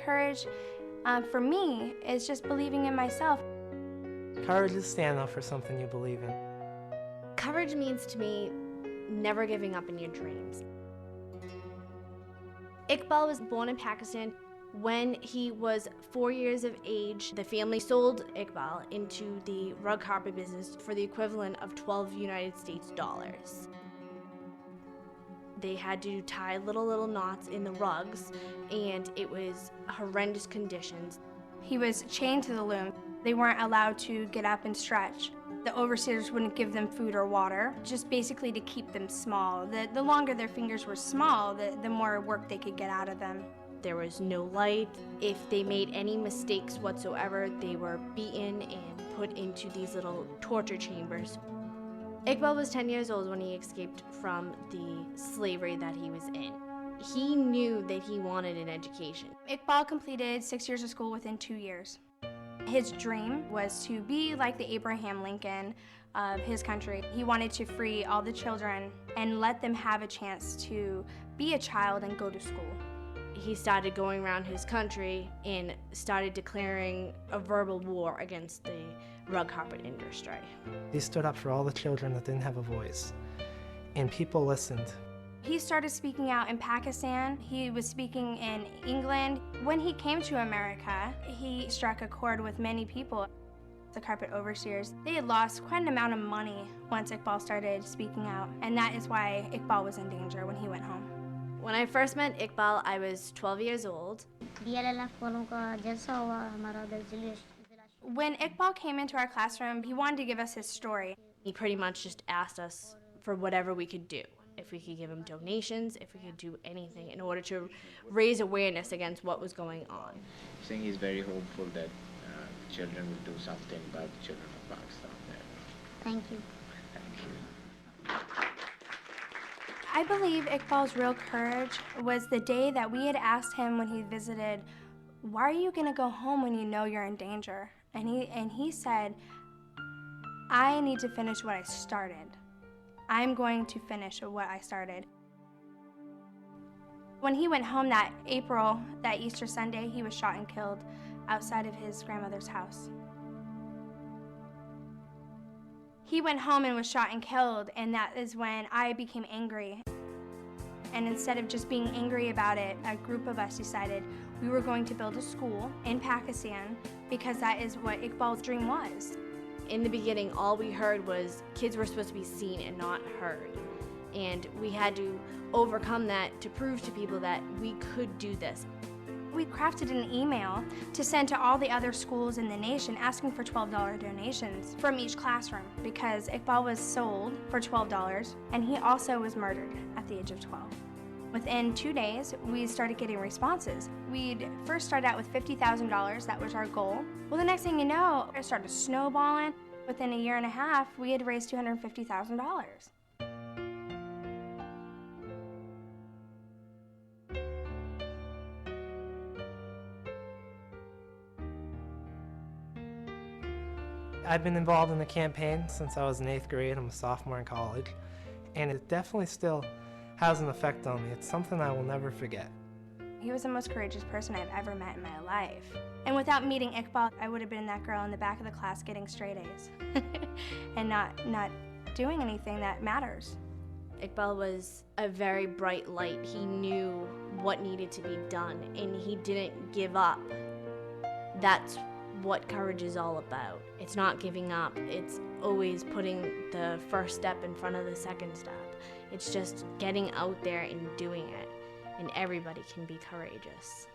courage for me is just believing in myself. Courage is stand up for something you believe in. Courage means to me never giving up in your dreams. Iqbal was born in Pakistan. When he was 4 years of age, the family sold Iqbal into the rug carpet business for the equivalent of 12 United States dollars. They had to tie little knots in the rugs, and it was horrendous conditions. He was chained to the loom. They weren't allowed to get up and stretch. The overseers wouldn't give them food or water, just basically to keep them small. The longer their fingers were small, the more work they could get out of them. There was no light. If they made any mistakes whatsoever, they were beaten and put into these little torture chambers. Iqbal was 10 years old when he escaped from the slavery that he was in. He knew that he wanted an education. Iqbal completed 6 years of school within 2 years. His dream was to be like the Abraham Lincoln of his country. He wanted to free all the children and let them have a chance to be a child and go to school. He started going around his country and started declaring a verbal war against the rug carpet industry. He stood up for all the children that didn't have a voice, and people listened. He started speaking out in Pakistan. He was speaking in England. When he came to America, he struck a chord with many people. The carpet overseers, they had lost quite an amount of money once Iqbal started speaking out, and that is why Iqbal was in danger when he went home. When I first met Iqbal, I was 12 years old. When Iqbal came into our classroom, he wanted to give us his story. He pretty much just asked us for whatever we could do. If we could give him donations, if we could do anything in order to raise awareness against what was going on. I think he's very hopeful that children will do something about the children of Pakistan there. Thank you. Thank you. I believe Iqbal's real courage was the day that we had asked him when he visited, why are you going to go home when you know you're in danger? And he said, I need to finish what I started. I'm going to finish what I started. When he went home that April, that Easter Sunday, he was shot and killed outside of his grandmother's house. He went home and was shot and killed, and that is when I became angry. And instead of just being angry about it, a group of us decided we were going to build a school in Pakistan because that is what Iqbal's dream was. In the beginning, all we heard was kids were supposed to be seen and not heard. And we had to overcome that to prove to people that we could do this. We crafted an email to send to all the other schools in the nation asking for $12 donations from each classroom because Iqbal was sold for $12 and he also was murdered at the age of 12. Within 2 days, we started getting responses. We'd first start out with $50,000, that was our goal. Well, the next thing you know, it started snowballing. Within a year and a half, we had raised $250,000. I've been involved in the campaign since I was in 8th grade. I'm a sophomore in college, and it definitely still has an effect on me. It's something I will never forget. He was the most courageous person I've ever met in my life. And without meeting Iqbal, I would have been that girl in the back of the class getting straight A's and not doing anything that matters. Iqbal was a very bright light. He knew what needed to be done, and he didn't give up. That's what courage is all about. It's not giving up. It's always putting the first step in front of the second step. It's just getting out there and doing it, and everybody can be courageous.